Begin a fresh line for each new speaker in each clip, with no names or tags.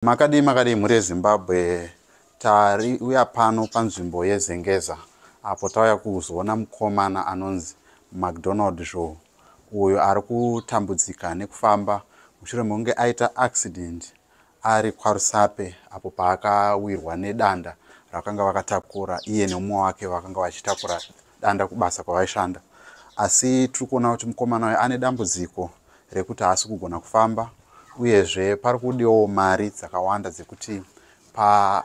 Makadi muri Zimbabwe tari uya pano panzvimbo yeZengeza apo tauya kuzoona mukomana anonzi McDonald Zhou uyo ari kutambudzika nekufamba mushure mekunge aita accident ari kwaRusape apo paakawirwa nedanda rakanga vakatakura iye nemumwe wake vakanga vachitakura danda kubasa kwavaishanda. Asi tiri kuona kuti mukomana uyu ane dambudziko rekuti haasi kugona kufamba uyezve pari kudiwawo mari dzakawanda dzekuti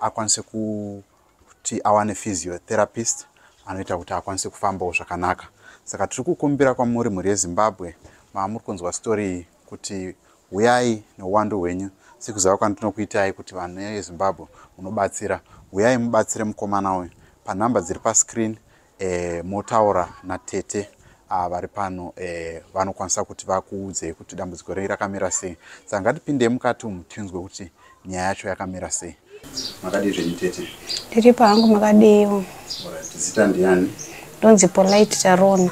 akwanise kuti awane physiotherapist anoita kuti akwanise kufambawo zvakanaka. Saka tiri kukumbira kwamuri muri yeZimbabwe maamuri kunzwa story iyi kuti uyai neuwandu hwenyu sikuziva kwandinokuitai kuti vanhu veZimbabwe munobatsira. Uyai mubatsire mukomana uyu panhamba dziri pascreen motaura naTete vari pano vanokwanisa kuti vakuudzei kuti dambudziko renyu rakamira sei. Saka ngatipindei mukati umu tinzwe kuti nyaya yacho yakamira sei. Makadii zvenyu Tete?
Ndiri pangu makadiiwo.
Zita ndiani?
Ndonzi Polite Tarona.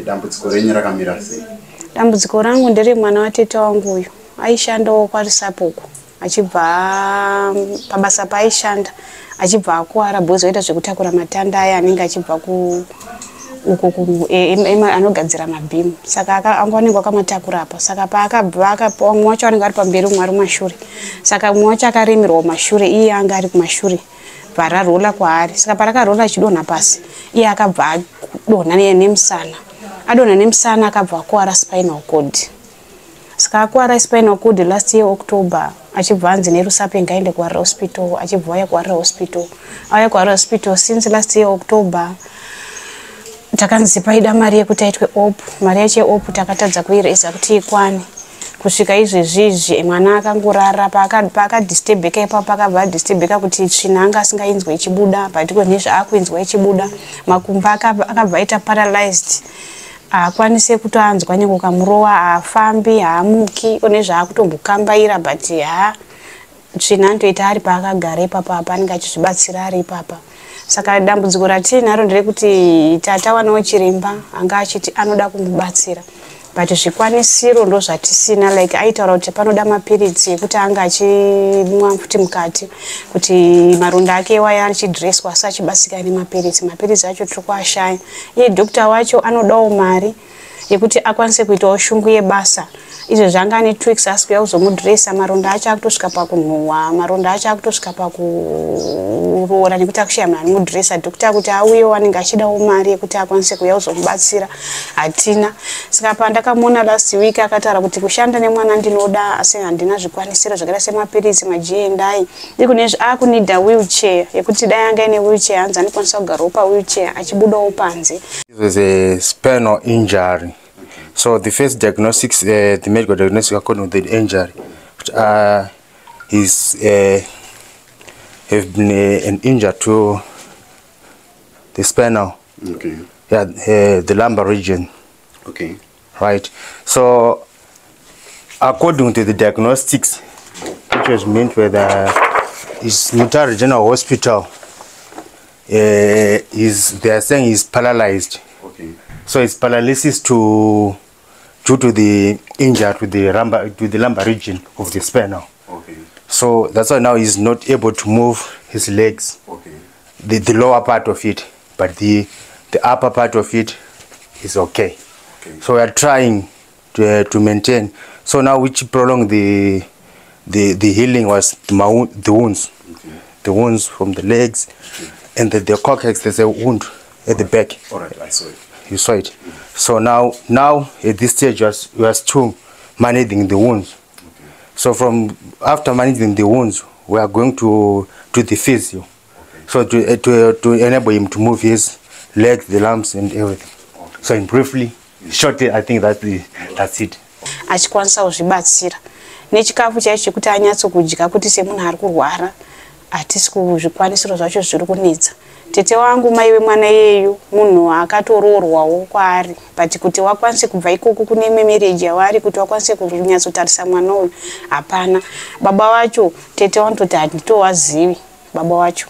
Dambudziko renyu rakamira sei?
Dambudziko rangu ndiri mwana watete wangu uyu aishandawo kwaRusape uko achibva pabasa paaishanda achibva akuwara bhozi oita zvekutakura matanda aya anenge achibva uko anogadzira mabhimu. Saka angoonekwa akamatakura apo. Saka paakabva umwe wacho anenge ari pamberi umwe ari kumashure. Saka umwe wacho akaremerwa kumashure iye anga ari kumashure pararola kwaari. Saka parakarola achidonha pasi iye akabva adonha nemusana. Adonha nemusana akabva akuwara spinal cord. Saka akuwara spinal cord last year October achibva anzi neRusape ngaende kuwarira hospital achibva waya kuwarira hospital. Aya kuwarira hospital since last year October takanzi paida mari yekuti aitwe op. Mari yacho op takatadza kuireza kuti ikwane. Kusvika izvezvizvi mwana akangorara paakadisturbeka ipapo pakabva disturbeka kuti tsvina anga asingainzwe ichibuda patiko nezvaakuinzwa ichibuda. Makumbo akabva aita paralyzed. Akwanise kutoanzwa nyange ukamurowa haafambi haamuki nezvaakutombokambaira but tsvina anotoita ari paakagara ipapa panenge achizvibatsira ari ipapa. Saka dambudziko ratinaro nderekuti tatawanawo chiremba anga achiti anoda kumubatsira but zvikwanisiro ndo zvatisina like aitaura kuti panoda mapiritsi ekuti anga achimwa futi mukati kuti maronda ake waya achidresswa asi achibatsika nemapiritsi acho tiri kuashaya. Iye dokta wacho anodawo mari yekuti akwanise kuitawo shungu yebasa. Izvo zvanga ane 2 weeks asi kuya kuzomudressa maronda acho akutosvika pakunhuhwa maronda acho akutosvika pakuroora nekuti akushaya munhu anomudressa. Dokta kuti auyewo anenge achidawo mari yekuti akwanise kuya kuzomubatsira hatina. Saka pandakamuona last week akataura kuti kushanda nemwana ndinoda asi handina zvikwanisiro zvakaita semapiritsi majiendai ikunezvi akunidha wheelchair yekuti dai anga ine wheelchair hanzi anokwanisa kugarawo pawheelchair achibudawo panze.
It was a spinal injury. So the first diagnostics, the medical diagnostics according to the injury, have been an injury to the spinal, the lumbar region.
Okay.
Right. So according to the diagnostics, which was meant with is Mutare General Hospital, they are saying he's paralyzed.
Okay.
So it's paralysis due to the injury to the lumbar region of the spinal.
Okay.
So that's why now he's not able to move his legs.
Okay.
The lower part of it, but the upper part of it is okay.
Okay.
So we are trying to maintain. So now which prolong the healing was the wounds.
Okay.
The wounds from the legs, and the coccyx. There's a wound at the back.
All right, I saw it.
You saw it. So now at this stage we are still managing the wounds.
Okay.
So from after managing the wounds, we are going to the physio. Okay. So to enable him to move his legs, the lumps and everything. Okay. So in briefly, shortly, I think that's it.
Achikwanisa kuzvibatsira nechikafu chaicho kuti anyatso kudya kuti semunhu ari kurwara atisi kuzvikwanisiro zvacho zviri kunetsa. Tete wangu mai wemwana yeyu munhu akatoroorwawo kwaari but kuti wakwanise kubva ikoko kune marriage yavari kuti wakwanise kunyatsotarisa mwana uyu hapana. Baba wacho tete wanototi handitowazivi baba wacho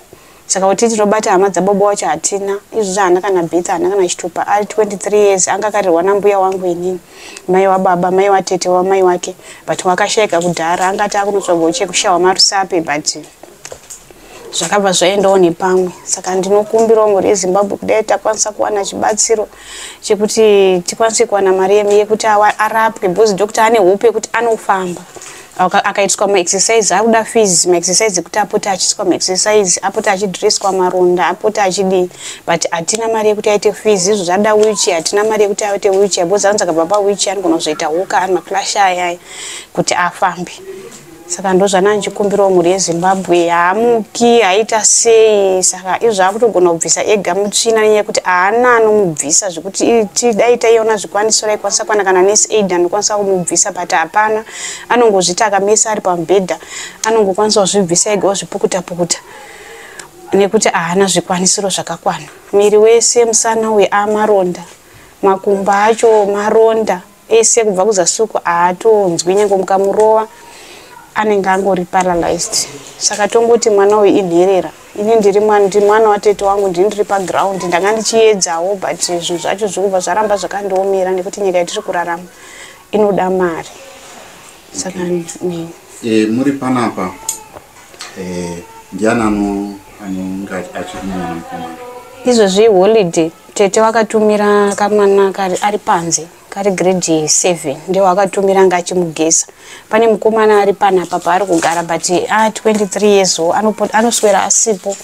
Saka kuti tinobata hama dzababa wacho hatina. Izvo haana kana bhitsa, haana kana chitupa. Ari 23 years anga akarirwa nambuya wangu inini. Mai wababa, mai watete wamai wake. But wakashayika kudhara angati akunozogochekushawa marusape but zvakabva zvaendawo nepamwe. Saka ndinokumbirawo mhuri yeZimbabwe kudai takwanisa kuwana chibatsiro chekuti tikwanise kuwana mari yekuti arapwe because doctor ane hope yekuti anofamba. Akaitwa ma-exercise, akuda fees, ma-exercise kuti apota achiitwa ma-exercise, apota achidresswa maronda, apota achidii. But hatina mari yekuti aite fees, izvo zvada wheelchair, hatina mari yekuti aite wheelchair. Because anzi akabva pa-wheelchair anogona kuzoita huka ari maklash ayaya kuti afambe. Saka ndo zvana ndichikumbirawo mhuri yeZimbabwe haamuki haita sei. Saka izvo zvakutogona kubvisa ega mutsvina nenyaya yekuti haana anomubvisa zvekuti dai taiona zvikwanisiro aikwanisa kuwana kana nurse aid anokwanisa kumubvisa but hapana. Anongozviti akamisa ari pamubhedha anongokwanisa kuzvibvisa ega ozvipukuta pukuta nekuti haana zvikwanisiro zvakakwana. Miri wese musana uyu amaronda, makumbo acho maronda ese kubva kuzasuku haatonzwi nyange mukamurova anenge angori paralyzed. Saka tongoti mwana uyu inherera. Ini ndiri mwana watete wangu ndiri paground ndanga ndichiedzawo but zvinhu zvacho zvirikubva zvaramba zvakandiomera nekuti nyika yatiri kurarama inoda mari. Saka
muri panapa ndiani anonga achimwana mukomana?
Izvozvi holiday tete wakatumira kamwana kari ari panze kari grade 7 ndio wakatumira ngachimugeza. Pane mukomana ari panapa paari kugara but 23 years old anoswera asipo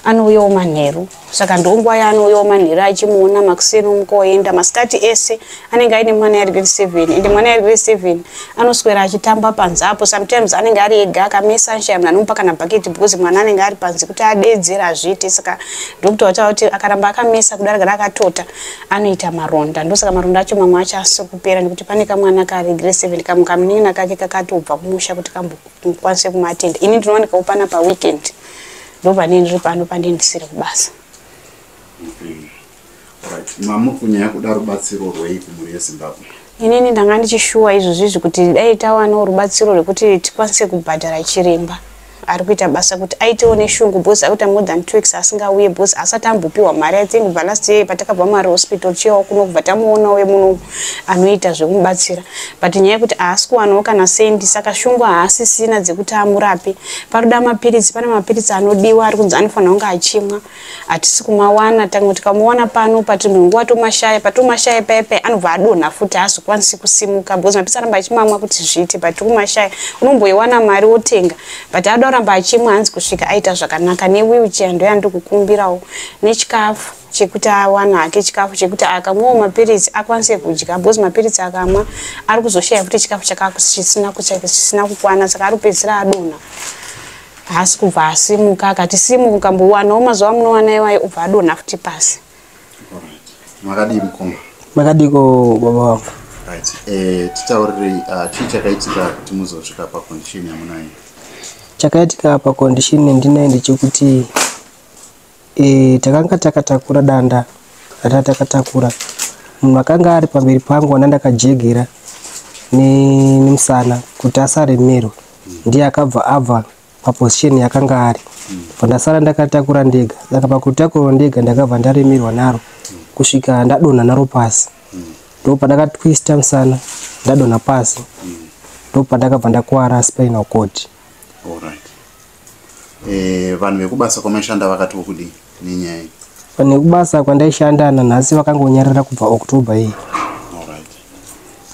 anouyawo manheru. Saka ndonguva yaanouyawo manheru achimuona makuseni omukoenda masikati ese anenge aine mwana ari grade 7 ende mwana ari grade 7 anoswera achitamba panze apo. Sometimes anenge ari ega akamesa sunshine munhu anomupa kana bhaketi because mwana anenge ari panze kuti adedzere azviite. Saka dokta wataura kuti akaramba akamesa kudarika akatota anoita maronda. Ndosaka maronda acho mamwe acho asiri kupera nekuti pane kamwana kari grade 7 kamwe kamunina kake kakatobva kumusha kuti kambokwanise kumatenda. Ini ndinowanika upana paweekend ndobva ndiri pano pandindisiri kubasa.
Right. Mamuri kunyanya kuda rubatsiro rwei kumhuri yeZimbabwe?
Inini ndanga ndichishuwa izvozvi kuti dai tawanawo rubatsiro rwekuti tikwanise kubhadhara chiremba ari kuita basa kuti aitewo neshungu because akuita more than 2 weeks asingauye because asati ambopiwa mari. I think kubva last year patakabva mari hospital chiyawo kuno kubva tamuonawo muno anoita zvekumubatsira but nyaya yekuti haasi kuwanawo kana sendi. Saka shungu haasisina dzekuti amurape. Paroda mapiritsi, pane mapiritsi anodiwa ari kunzi anofanira kunge achimwa hatisi kumawana. Tikamuona pano pati nguva tomashaya patomashaya paipai anobva adonha futi haazokwanisi kusimuka because mapiritsi aramba achimamwa kuti zviite but kumashaya unomboiwana mari wotenga but ada kuramba achimwa hanzi kusvika aita zvakanaka. Newheelchair ndo yandikukumbirawo nechikafu chekuti awana hake chikafu chekuti akamwawo mapiritsi akwanise kudya because mapiritsi akamwa ari kuzoshaya futi chikafu chisina kukwana. Saka ari kupedzisira adonha haasi kubva asimuka. Akati simuka ukambowanawo mazuva munowana iwayo ubva adonha futi pasi.
Makadii mukoma?
Makadiko baba wangu?
Right. Titaurire chii chakaitika kuti muzosvika pacondition yamunayo?
Chakaitika pacondition yandinayo ndechekuti takanga takatakura danda ratakatakura. Munhu akanga ari pamberi pangu wandakajegera nemusana kuti asaremerwa ndiye akabva abva paposition yakanga ari. Pandasara ndakatakura ndega. Saka pakutakura ndega ndakabva ndaremerwa naro kusvika ndadonha naro pasi. Ndo pandakatwista musana ndadonha pasi. Ndo pandakabva ndakuwara spinal cord.
Alright. Vanhu vekubasa kwamashanda vakati wokudii nenyaya iyi?
Vanhu vekubasa kwandaishanda nanhasi vakangonyarara kubva October iyi.
Alright.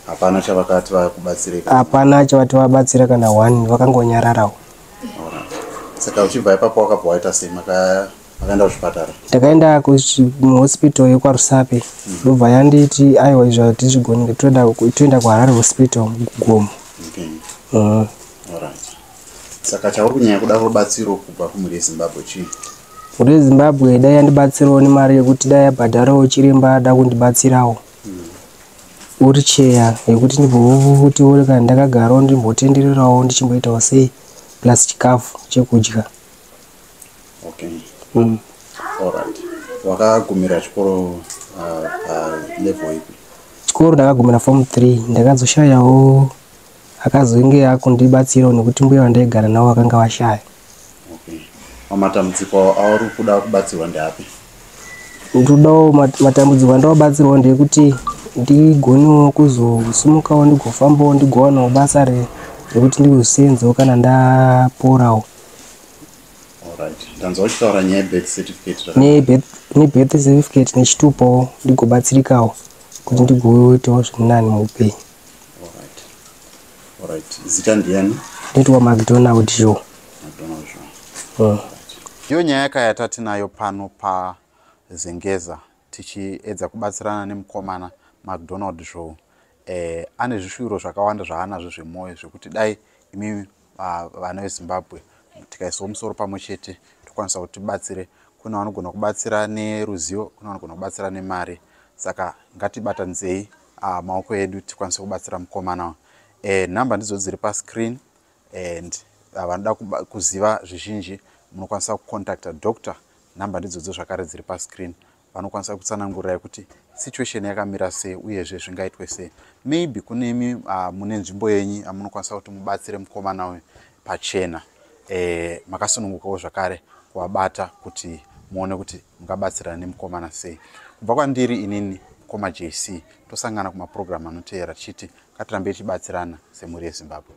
Hapana chavakati vakubatsirika? Hapana
chavati vabatsira kana 1 vakangonyararawo.
Alright. Saka uchibva ipapo wakabva waita sei? Makaenda kuchipatara? Ndakaenda
kuhospital yekwaRusape. Ndobva yanditi aiwa izvo tichigone toenda kuHarare hospital Gomo.
Okay. Alright. Saka chauri kunyanya kuda rubatsiro kubva kumhuri yeZimbabwe chii?
Mhuri yeZimbabwe dai yandibatsirawo nemari yekuti dai yabhadharawo chiremba ada kundibatsirawo. Wheelchair yekuti ndimbotiwo kana ndakagarawo ndimbotendererawo ndichimboitawo sei plus chikafu chekudya.
Okay. Alright. Wakagumira chikoro level ipi?
Chikoro ndakagumira form 3. Ndakazoshayawo akazoinge akundibatsirawo nekuti mbuya wandaigara nawo akanga washaya.
Okay. Matambudziko auri kuda kubatsirwa ndeapi?
Ndodawo matambudziko andabatsirwa ndekuti ndigonewo kuzosimukawo ndigofambawo ndigowanawo basa rekuti ndigosenzawo kana ndaporawo.
Alright. Ndanzwa uchitaura nyaya birth certificate.
Birth certificate nechitupawo ndigobatsirikawo kuti ndigoitawo zvirinani muupenyu.
Alright. Zita ndiani?
Ndinoitwa McDonald Zhou.
McDonald Zhou. Iyo nyaya yatatinayo pano paZengeza tichiedza kubatsirana nemukomana McDonald Zhou. Ane zvishuviro zvakawanda zvaanazvo zvemwoyo zvekuti dai imi vana veZimbabwe tikaisawo musoro pamwe chete tokwanisa kuti tibatsire. Kuna vanogona kubatsira neruzivo, kuna vanogona kubatsira nemari. Saka ngatibatanzei maoko edu tikwanise kubatsira mukomana. Nhamba ndidzo dziri pascreen and vanoda kuziva zvizhinji munokwanisa kucontacta doctor. Nhamba ndidzodzo zvakare dziri pascreen. Vanokwanisa kutsanangurirai kuti situation yakamira sei uyezve zvingaitwe sei. Maybe kune imi mune nzvimbo yenyu amunokwanisa kuti mubatsire mukomana uyu pachena. Makasunungukawo zvakare kuvabata kuti muone kuti mungabatsirana nemukomana sei. Kubva kwandiri inini Koma JC, tosangana kumaprogram anoteera tichiti ngatirambei tichibatsirana semhuri yeZimbabwe.